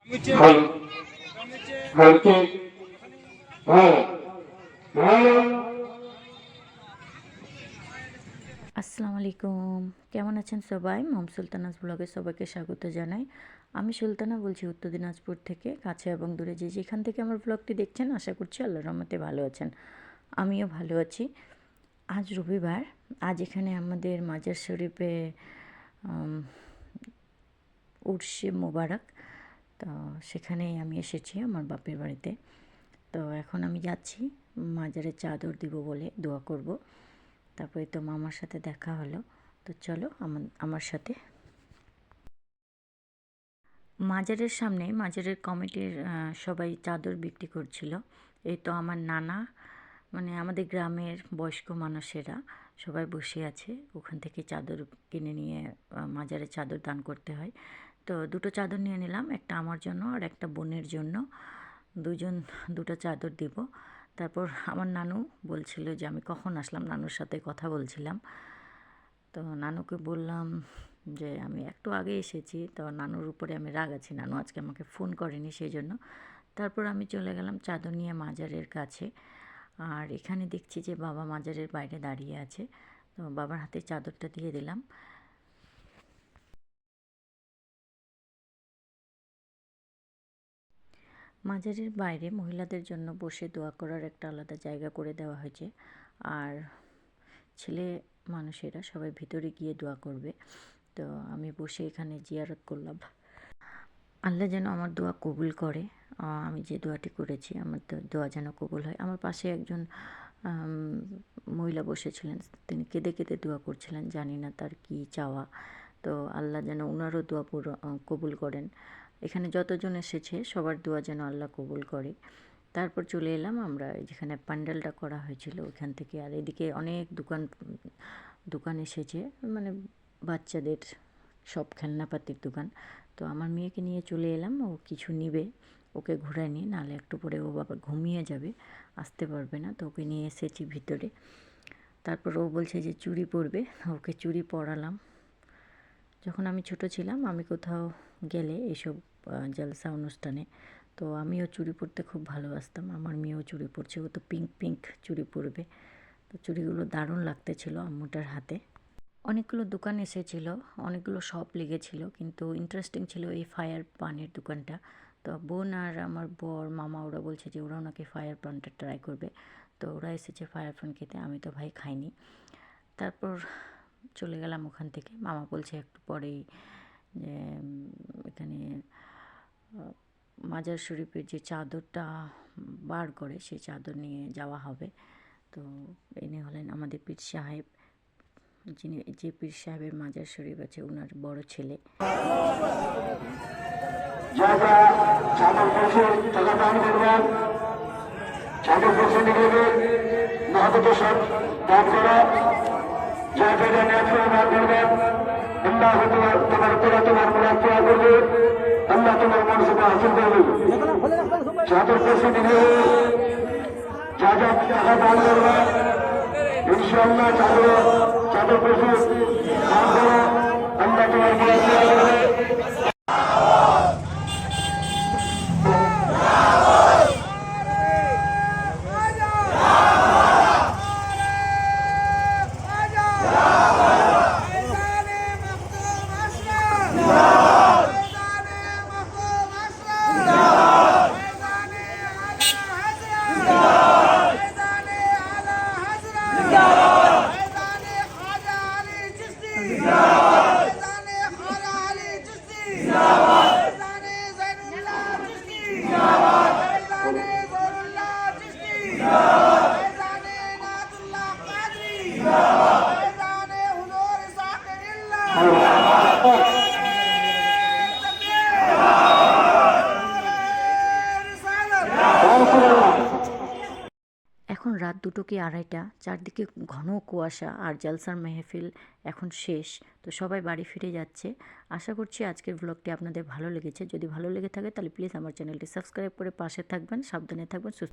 Hello hello হ্যাঁ hello. আসসালামু আলাইকুম, কেমন আছেন সবাই? মম সুলতানাস ব্লগে সবাইকে স্বাগত জানাই। আমি সুলতানা বলছি উত্তর দিনাজপুর থেকে। কাছে এবং দূরে যে যেখান থেকে আমার ব্লগটি দেখছেন, আশা করছি আল্লাহর রহমতে ভালো আছেন। আমিও ভালো আছি। আজ রবিবার। আজ এখানে আমাদের মাজার শরীফে উরসে মোবারক। তো সেখানেই আমি এসেছি আমার বাপের বাড়িতে। তো এখন আমি যাচ্ছি মাজারে চাদর দিব বলে দোয়া করব। তারপরে তো মামার সাথে দেখা হলো। তো চলো আমার সাথে। মাজারের সামনে মাজারের কমিটির সবাই চাদর বিক্রি করছিল। এই তো আমার নানা, মানে আমাদের গ্রামের বয়স্ক মানুষেরা সবাই বসে আছে। ওখান থেকে চাদর কিনে নিয়ে মাজারে চাদর দান করতে হয়। তো দুটো চাদর নিয়ে নিলাম, একটা আমার জন্য আর একটা বোনের জন্য। দুজন দুটো চাদর দিব। তারপর আমার নানু বলছিল যে আমি কখন আসলাম, নানুর সাথে কথা বলছিলাম। তো নানুকে বললাম যে আমি একটু আগে এসেছি। তো নানুর উপরে আমি রাগ আছি, নানু আজকে আমাকে ফোন করেনি সেই জন্য। তারপর আমি চলে গেলাম চাদর নিয়ে মাজারের কাছে। আর এখানে দেখছি যে বাবা মাজারের বাইরে দাঁড়িয়ে আছে। তো বাবার হাতে চাদরটা দিয়ে দিলাম। মাজারের বাইরে মহিলাদের জন্য বসে দোয়া করার একটা আলাদা জায়গা করে দেওয়া হয়েছে। আর ছেলে মানুষেরা সবাই ভিতরে গিয়ে দোয়া করবে। তো আমি বসে এখানে জিয়ারত করলাম। আল্লাহ যেন আমার দোয়া কবুল করে। আমি যে দোয়াটি করেছি আমার দোয়া যেন কবুল হয়। আমার পাশে একজন মহিলা বসেছিলেন, তিনি কেঁদে কেঁদে দোয়া করছিলেন, জানি না তার কী চাওয়া। তো আল্লাহ যেন ওনারও দোয়া কবুল করেন। এখানে যতজন এসেছে সবার দোয়া যেন আল্লাহ কবুল করে। তারপর চলে এলাম আমরা যেখানে প্যান্ডেলটা করা হয়েছিল ওইখান থেকে। আর এদিকে অনেক দোকান এসেছে, মানে বাচ্চাদের সব খেলনাপাতির দোকান। তো আমার মেয়েকে নিয়ে চলে এলাম, ও কিছু নিবে, ওকে ঘোরায় নিই, নাহলে একটু পরে ও বাবা ঘুমিয়ে যাবে, আসতে পারবে না। তো ওকে নিয়ে এসেছি ভিতরে। তারপর ও বলছে যে চুড়ি পরবে, ওকে চুড়ি পরালাম। যখন আমি ছোট ছিলাম, আমি কোথাও গেলে এইসব জলসা অনুষ্ঠানে, তো আমিও চুড়ি পরতে খুব ভালোবাসতাম। আমার মেয়েও চুড়ি পরছে, ও তো পিঙ্ক পিঙ্ক চুড়ি পরবে। তো চুড়িগুলো দারুণ লাগতেছিল আম্মুটার হাতে। অনেকগুলো দোকান এসেছিলো, অনেকগুলো শপ লেগেছিল, কিন্তু ইন্টারেস্টিং ছিল এই ফায়ার পানের দোকানটা। তো বোন আর আমার বর মামা ওরা বলছে যে ওরাও নাকি ফায়ার পানটা ট্রাই করবে। তো ওরা এসেছে ফায়ার পান খেতে, আমি তো ভাই খাইনি। তারপর চলে গেলাম ওখান থেকে। মামা বলছে একটু পরেই যে এখানে মাজার শরীফের যে চাদরটা বার করে সেই চাদর নিয়ে যাওয়া হবে। তো ইনি হলেন আমাদের পীর সাহেব, যিনি যে পীর সাহেবের মাজার শরীফ আছে ওনার বড় ছেলে। যারা চাদর পশু টাকা দান করবেন, চাদর পশু নিবে মহাপত সব দান করা, যা যেটা ন্যায্য দান করবেন। আল্লাহ তোমার মুরাদ পুরা করবে, আল্লাহ তোমার মনসুবা হাসিল করবে। চাদর পশু নিবে, যা যা টাকা দান করবেন, ইনশাআল্লাহ চাদর পশু দান করা, আল্লাহ তোমার মুরাদ পুরা করবে। এখন রাত 2টো কি 2:30, চারদিকে ঘন কুয়াশা আর জলসার মেহফিল এখন শেষ। তো সবাই বাড়ি ফিরে যাচ্ছে। আশা করছি আজকের ব্লগটি আপনাদের ভালো লেগেছে। যদি ভালো লেগে থাকে তাহলে প্লিজ আমার চ্যানেলটি সাবস্ক্রাইব করে পাশে থাকবেন। সাবধানে থাকবেন, সুস্থ